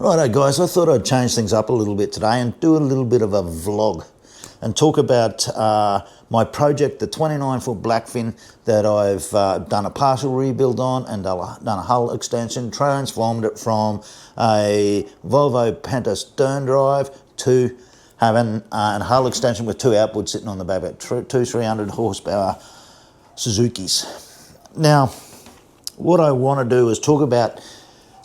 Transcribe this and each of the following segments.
Righto guys, I thought I'd change things up a little bit today and do a little bit of a vlog and talk about my project, the 29-foot blackfin that I've done a partial rebuild on and done a hull extension, transformed it from a Volvo Penta stern drive to having a hull extension with two outboards sitting on the back of it, two 300 horsepower Suzukis. Now, what I want to do is talk about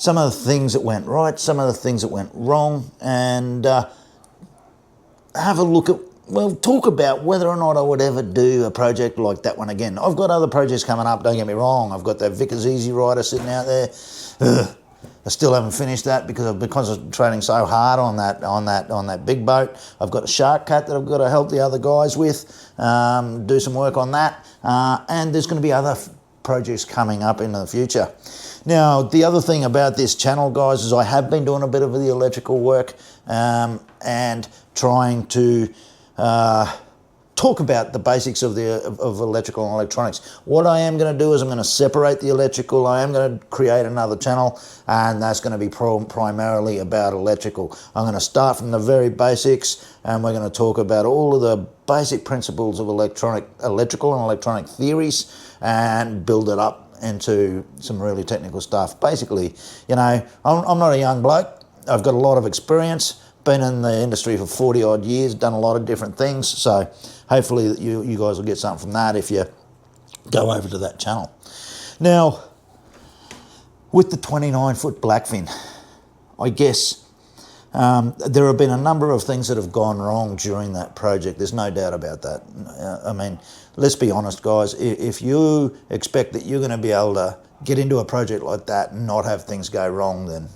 some of the things that went right, some of the things that went wrong, and have a look at, well, talk about whether or not I would ever do a project like that one again. I've got other projects coming up, don't get me wrong. I've got that Vickers Easy Rider sitting out there. I still haven't finished that because I've been concentrating so hard on that big boat. I've got a Shark Cat that I've got to help the other guys with, do some work on that, and there's going to be other projects coming up in the future. Now, the other thing about this channel, guys, is I have been doing a bit of the electrical work and trying to talk about the basics of electrical and electronics. What I am going to do is I'm going to separate the electrical. I am going to create another channel, and that's going to be primarily about electrical. I'm going to start from the very basics, and we're going to talk about all of the basic principles of electrical and electronic theories and build it up into some really technical stuff. Basically, you know, I'm not a young bloke. I've got a lot of experience, been in the industry for 40 odd years, done a lot of different things, so hopefully you guys will get something from that if you go over to that channel. Now, with the 29-foot blackfin, I guess there have been a number of things that have gone wrong during that project. There's no doubt about that. I mean, let's be honest, guys. If you expect that you're going to be able to get into a project like that and not have things go wrong, then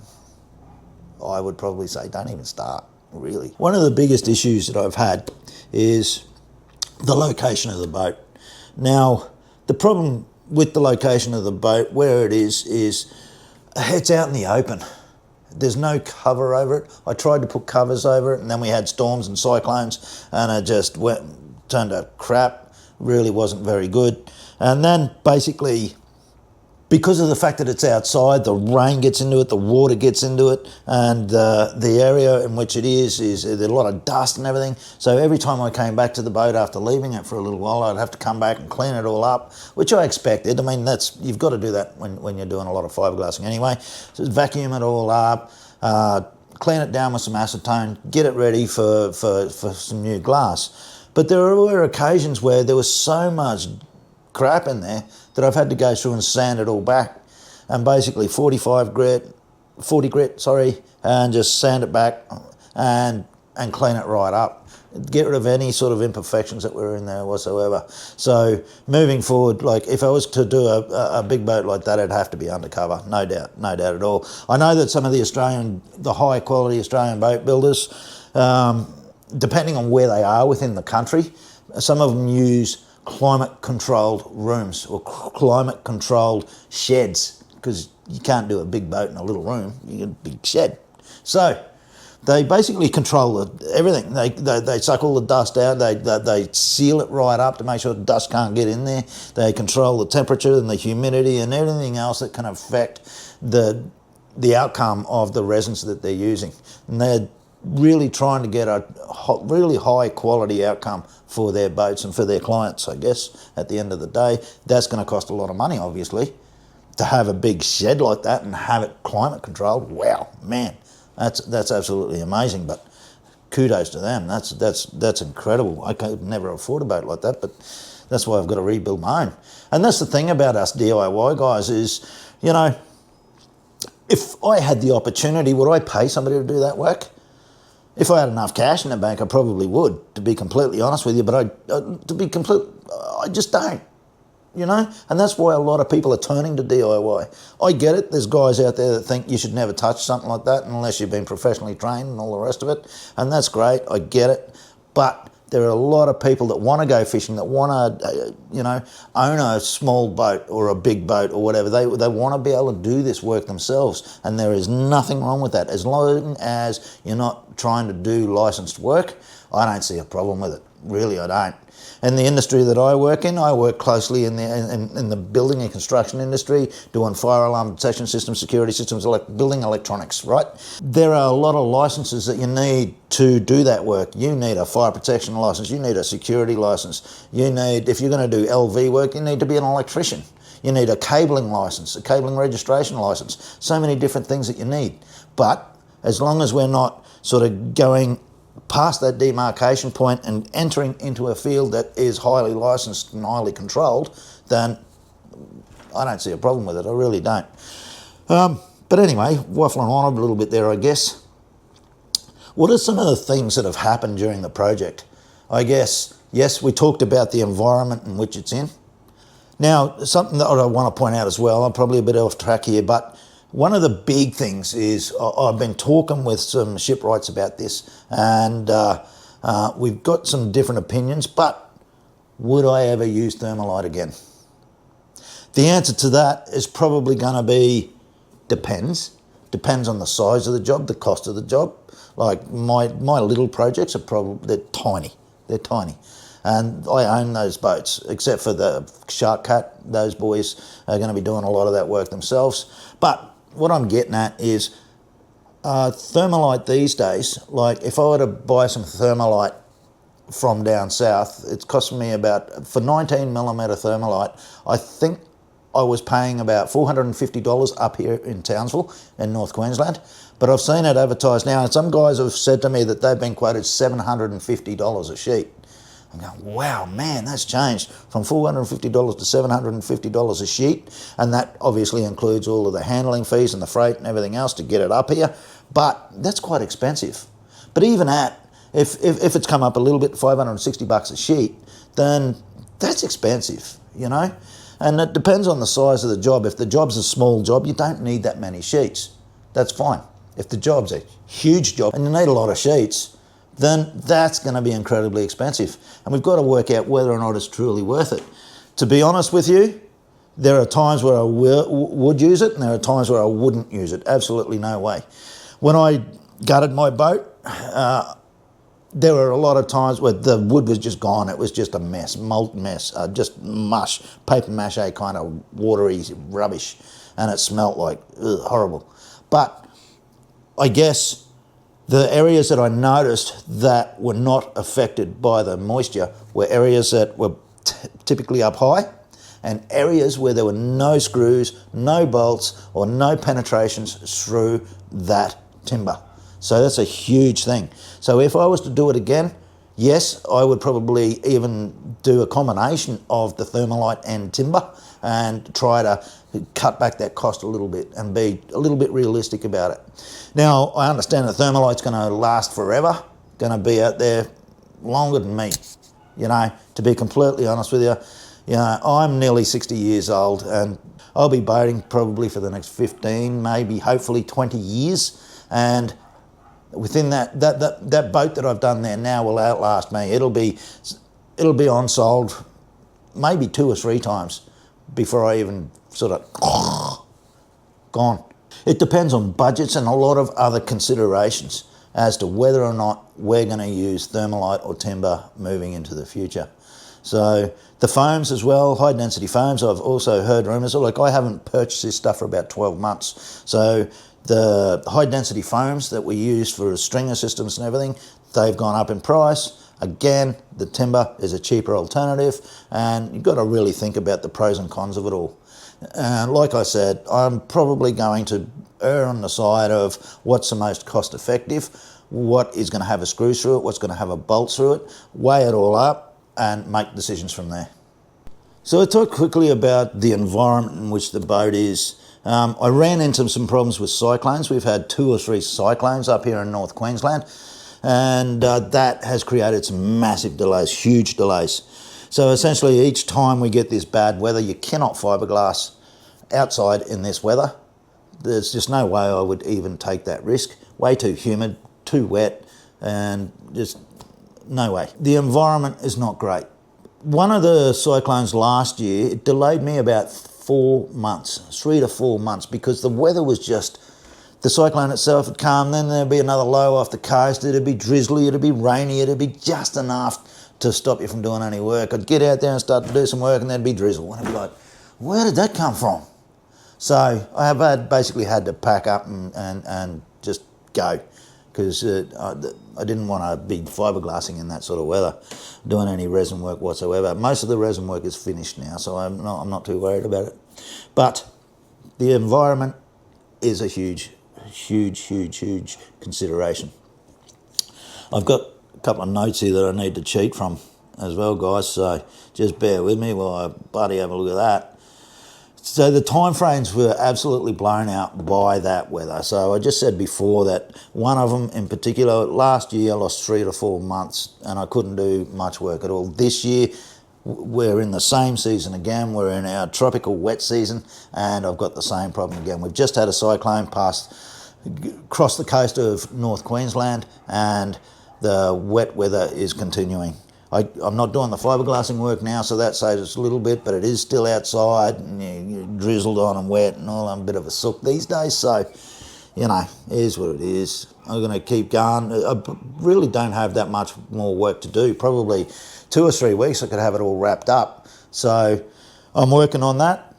I would probably say don't even start, really. One of the biggest issues that I've had is the location of the boat. Now, the problem with the location of the boat, where it is it's out in the open. There's no cover over it. I tried to put covers over it, and then we had storms and cyclones, and it just turned to crap. Really wasn't very good. And then basically, because of the fact that it's outside, the rain gets into it, the water gets into it, and the area in which it is there's a lot of dust and everything. So every time I came back to the boat after leaving it for a little while, I'd have to come back and clean it all up, which I expected. I mean, you've got to do that when you're doing a lot of fiberglassing anyway. So vacuum it all up, clean it down with some acetone, get it ready for some new glass. But there were occasions where there was so much crap in there that I've had to go through and sand it all back, and basically 40 grit, and just sand it back and clean it right up. Get rid of any sort of imperfections that were in there whatsoever. So moving forward, like if I was to do a big boat like that, it'd have to be undercover, no doubt at all. I know that some of the high quality Australian boat builders, depending on where they are within the country, some of them use climate-controlled rooms or climate-controlled sheds, because you can't do a big boat in a little room, you get a big shed. So they basically control everything. They suck all the dust out, they seal it right up to make sure the dust can't get in there. They control the temperature and the humidity and everything else that can affect the outcome of the resins that they're using. And they're really trying to get a really high quality outcome for their boats and for their clients, I guess, at the end of the day. That's going to cost a lot of money, obviously, to have a big shed like that and have it climate controlled. Wow, man, that's absolutely amazing, but kudos to them. That's incredible. I could never afford a boat like that, but that's why I've got to rebuild my own. And that's the thing about us DIY guys is, you know, if I had the opportunity, would I pay somebody to do that work? If I had enough cash in the bank, I probably would, to be completely honest with you, but I just don't, you know? And that's why a lot of people are turning to DIY. I get it, there's guys out there that think you should never touch something like that unless you've been professionally trained and all the rest of it, and that's great, I get it, but there are a lot of people that want to go fishing, that want to, you know, own a small boat or a big boat or whatever. They want to be able to do this work themselves, and there is nothing wrong with that. As long as you're not trying to do licensed work, I don't see a problem with it. Really, I don't. In the industry that I work in, I work closely in the building and construction industry, doing fire alarm detection systems, security systems, building electronics, right? There are a lot of licenses that you need to do that work. You need a fire protection license, you need a security license, you need, if you're going to do LV work, you need to be an electrician. You need a cabling license, a cabling registration license, so many different things that you need. But as long as we're not sort of going past that demarcation point and entering into a field that is highly licensed and highly controlled, then I don't see a problem with it. I really don't. But anyway, waffling on a little bit there, I guess. What are some of the things that have happened during the project? I guess, yes, we talked about the environment in which it's in. Now, something that I want to point out as well, I'm probably a bit off track here, but one of the big things is I've been talking with some shipwrights about this, and we've got some different opinions, but would I ever use Thermolite again? The answer to that is probably going to be depends. Depends on the size of the job, the cost of the job. Like my little projects they're tiny. They're tiny. And I own those boats, except for the Shark Cat. Those boys are going to be doing a lot of that work themselves. But what I'm getting at is Thermolite these days, like if I were to buy some Thermolite from down south, it's costing me about, for 19 millimetre Thermolite, I think I was paying about $450 up here in Townsville in North Queensland. But I've seen it advertised now, and some guys have said to me that they've been quoted $750 a sheet. I'm going, wow, man, that's changed from $450 to $750 a sheet. And that obviously includes all of the handling fees and the freight and everything else to get it up here. But that's quite expensive. But even if it's come up a little bit, $560 a sheet, then that's expensive, you know? And it depends on the size of the job. If the job's a small job, you don't need that many sheets. That's fine. If the job's a huge job and you need a lot of sheets, then that's going to be incredibly expensive. And we've got to work out whether or not it's truly worth it. To be honest with you, there are times where I would use it and there are times where I wouldn't use it. Absolutely no way. When I gutted my boat, there were a lot of times where the wood was just gone. It was just a mess, molten mess, just mush, paper mache kind of watery rubbish. And it smelt like horrible. But I guess the areas that I noticed that were not affected by the moisture were areas that were typically up high and areas where there were no screws, no bolts or no penetrations through that timber. So that's a huge thing. So if I was to do it again, yes, I would probably even do a combination of the Thermolite and timber and try to cut back that cost a little bit and be a little bit realistic about it. Now, I understand that Thermolite's going to last forever, going to be out there longer than me, you know, to be completely honest with you. You know, I'm nearly 60 years old and I'll be boating probably for the next 15, maybe hopefully 20 years. And within that boat that I've done there now will outlast me. It'll be on sold maybe 2 or 3 times before I even sort of gone. It depends on budgets and a lot of other considerations as to whether or not we're going to use Thermolite or timber moving into the future. So the foams as well, high density foams, I've also heard rumours. Like I haven't purchased this stuff for about 12 months. So the high density foams that we use for stringer systems and everything, they've gone up in price. Again, the timber is a cheaper alternative and you've got to really think about the pros and cons of it all. And like I said, I'm probably going to err on the side of what's the most cost effective, what is going to have a screw through it, what's going to have a bolt through it, weigh it all up and make decisions from there. So I talked quickly about the environment in which the boat is. I ran into some problems with cyclones. We've had 2 or 3 cyclones up here in North Queensland and that has created some massive delays, huge delays. So essentially each time we get this bad weather, you cannot fiberglass outside in this weather. There's just no way I would even take that risk. Way too humid, too wet, and just no way. The environment is not great. One of the cyclones last year, it delayed me about 4 months, 3 to 4 months, because the weather was just, the cyclone itself would come, then there'd be another low off the coast, it'd be drizzly, it'd be rainy, it'd be just enough to stop you from doing any work. I'd get out there and start to do some work and there'd be drizzle. And I'd be like, where did that come from? So I have basically had to pack up and just go, because I didn't want to be fiberglassing in that sort of weather, doing any resin work whatsoever. Most of the resin work is finished now, so I'm not too worried about it. But the environment is a huge consideration. I've got a couple of notes here that I need to cheat from as well, guys, so just bear with me while I bloody have a look at that. So the time frames were absolutely blown out by that weather. So I just said before that one of them in particular, last year I lost 3 to 4 months and I couldn't do much work at all. This year we're in the same season again. We're in our tropical wet season and I've got the same problem again. We've just had a cyclone across the coast of North Queensland and the wet weather is continuing. I'm not doing the fiberglassing work now, so that saves us a little bit, but it is still outside and you're drizzled on and wet and all. I'm a bit of a sook these days, so, you know, it is what it is. I'm going to keep going. I really don't have that much more work to do. Probably 2 or 3 weeks I could have it all wrapped up. So I'm working on that.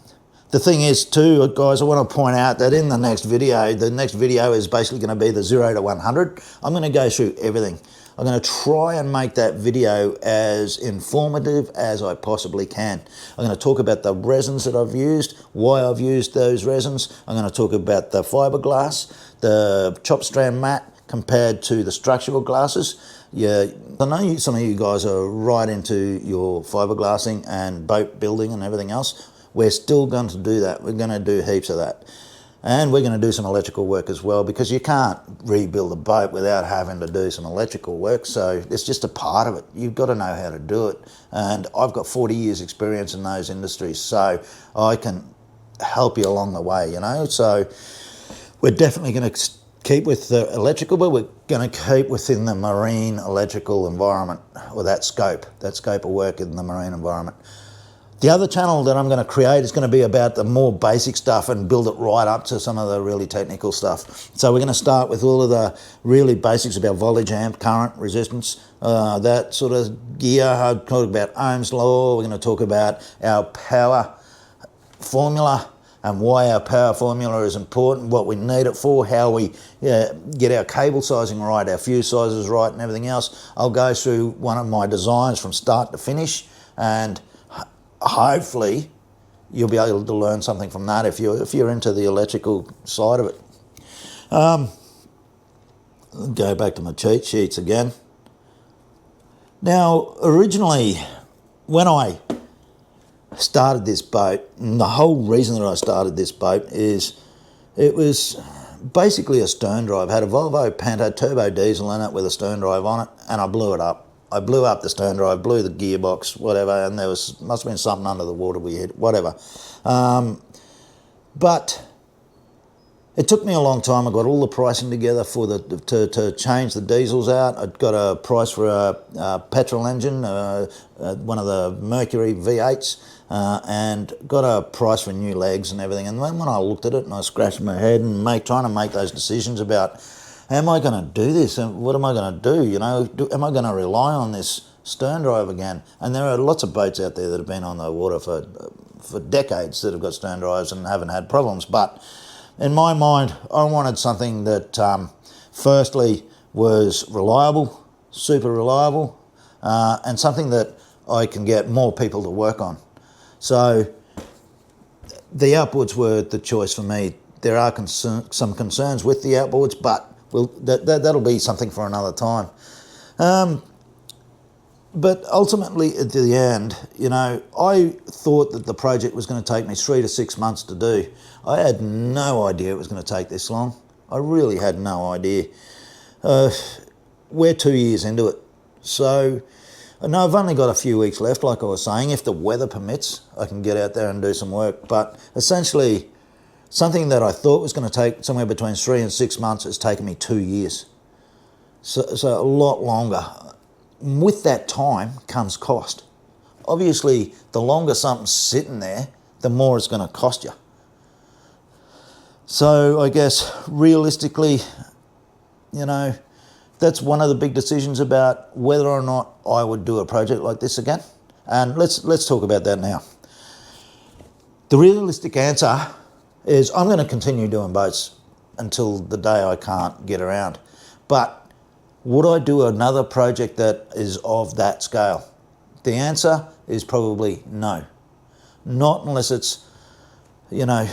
The thing is too, guys, I want to point out that in the next video is basically going to be the 0 to 100. I'm going to go through everything. I'm going to try and make that video as informative as I possibly can. I'm going to talk about the resins that I've used, why I've used those resins. I'm going to talk about the fiberglass, the chop strand mat compared to the structural glasses. Yeah, I know some of you guys are right into your fiberglassing and boat building and everything else. We're still going to do that. We're going to do heaps of that. And we're going to do some electrical work as well, because you can't rebuild a boat without having to do some electrical work. So it's just a part of it. You've got to know how to do it. And I've got 40 years experience in those industries, so I can help you along the way, you know. So we're definitely going to keep with the electrical, but we're going to keep within the marine electrical environment, or that scope of work in the marine environment. The other channel that I'm going to create is going to be about the more basic stuff and build it right up to some of the really technical stuff. So we're going to start with all of the really basics about voltage, amp, current, resistance, that sort of gear. I'll talk about Ohm's law. We're going to talk about our power formula and why our power formula is important, what we need it for, how we get our cable sizing right, our fuse sizes right and everything else. I'll go through one of my designs from start to finish, and hopefully you'll be able to learn something from that if you're into the electrical side of it. Go back to my cheat sheets again. Now, originally, when I started this boat, and the whole reason that I started this boat is it was basically a stern drive. Had a Volvo Panto turbo diesel in it with a stern drive on it, and I blew it up. I blew up the stern drive, blew the gearbox, whatever, and there must have been something under the water we hit, whatever. But it took me a long time. I got all the pricing together for to change the diesels out. I got a price for a petrol engine, one of the Mercury V8s, and got a price for new legs and everything. And then when I looked at it and I scratched my head and trying to make those decisions about, am I going to do this? And what am I going to do? You know, am I going to rely on this stern drive again? And there are lots of boats out there that have been on the water for decades that have got stern drives and haven't had problems. But in my mind, I wanted something that firstly was reliable, super reliable, and something that I can get more people to work on. So the outboards were the choice for me. There are some concerns with the outboards, but that'll be something for another time. But ultimately, at the end, you know, I thought that the project was going to take me 3 to 6 months to do. I had no idea it was going to take this long. I really had no idea. We're 2 years into it. So, no, I've only got a few weeks left, like I was saying. If the weather permits, I can get out there and do some work. But essentially, something that I thought was going to take somewhere between 3 and 6 months has taken me 2 years. So a lot longer. With that time comes cost. Obviously, the longer something's sitting there, the more it's going to cost you. So I guess realistically, you know, that's one of the big decisions about whether or not I would do a project like this again. And let's talk about that now. The realistic answer is I'm going to continue doing boats until the day I can't get around. But would I do another project that is of that scale? The answer is probably no. Not unless it's, you know,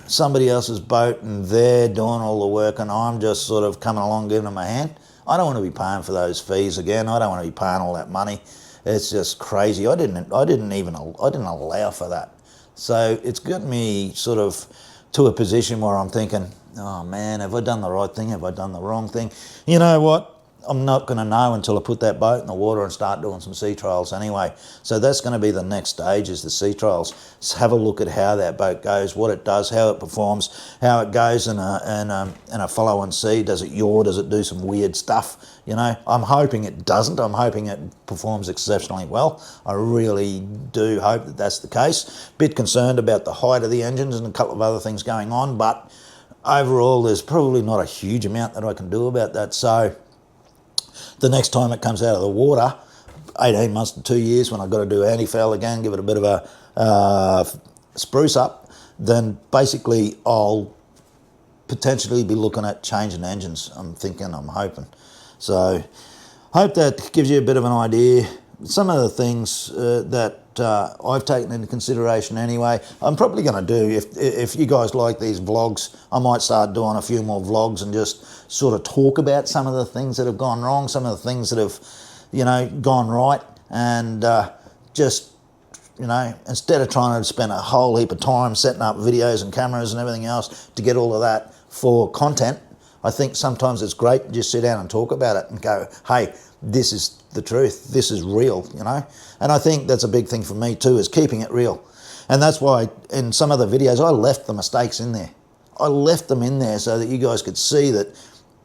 somebody else's boat and they're doing all the work and I'm just sort of coming along giving them a hand. I don't want to be paying for those fees again. I don't want to be paying all that money. It's just crazy. I didn't allow for that. So it's got me sort of to a position where I'm thinking, oh man, have I done the right thing? Have I done the wrong thing? You know what? I'm not going to know until I put that boat in the water and start doing some sea trials anyway. So that's going to be the next stage, is the sea trials. Just have a look at how that boat goes, what it does, how it performs, how it goes in a following sea. Does it yaw? Does it do some weird stuff? You know, I'm hoping it doesn't. I'm hoping it performs exceptionally well. I really do hope that that's the case. Bit concerned about the height of the engines and a couple of other things going on, but overall there's probably not a huge amount that I can do about that. So the next time it comes out of the water, 18 months to 2 years, when I've got to do anti-foul again, give it a bit of a spruce up, then basically I'll potentially be looking at changing engines. I'm hoping. So hope that gives you a bit of an idea. Some of the things that I've taken into consideration anyway. I'm probably going to do, if you guys like these vlogs, I might start doing a few more vlogs and just sort of talk about some of the things that have gone wrong, some of the things that have, you know, gone right, and just, you know, instead of trying to spend a whole heap of time setting up videos and cameras and everything else to get all of that for content, I think sometimes it's great to just sit down and talk about it and go, hey, this is the truth, this is real, you know. And I think that's a big thing for me too, is keeping it real. And that's why in some of the videos I left the mistakes in there. I left them in there so that you guys could see that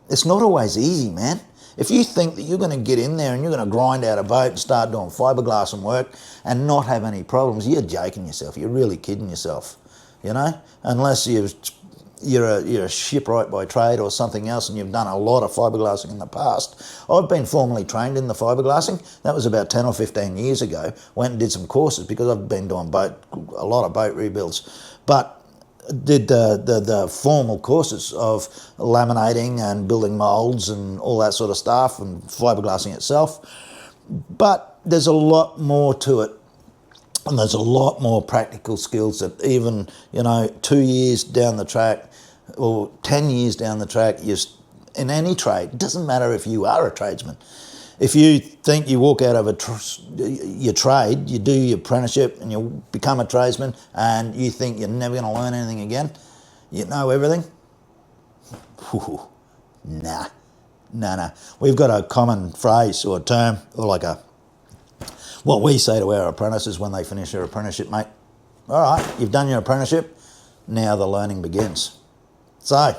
it's not always easy, man. If you think that you're going to get in there and you're going to grind out a boat and start doing fiberglass and work and not have any problems, you're joking yourself. You're really kidding yourself, you know, unless you're a shipwright by trade or something else and you've done a lot of fiberglassing in the past. I've been formally trained in the fiberglassing. That was about 10 or 15 years ago. Went and did some courses because I've been doing a lot of boat rebuilds. But did the formal courses of laminating and building moulds and all that sort of stuff and fiberglassing itself. But there's a lot more to it. And there's a lot more practical skills that even, you know, 2 years down the track or 10 years down the track, in any trade, it doesn't matter if you are a tradesman. If you think you walk out of your trade, you do your apprenticeship and you become a tradesman and you think you're never going to learn anything again, you know everything? Whew, nah. We've got a common phrase or term, or like what we say to our apprentices when they finish their apprenticeship, mate. All right, you've done your apprenticeship, now the learning begins. So,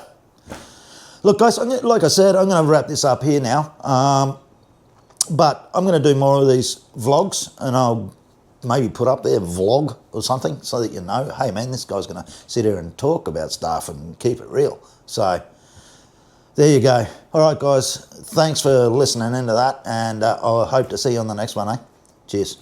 look guys, like I said, I'm going to wrap this up here now. But I'm going to do more of these vlogs and I'll maybe put up there vlog or something so that you know, hey man, this guy's going to sit here and talk about stuff and keep it real. So, there you go. All right guys, thanks for listening into that and I hope to see you on the next one, eh? Cheers.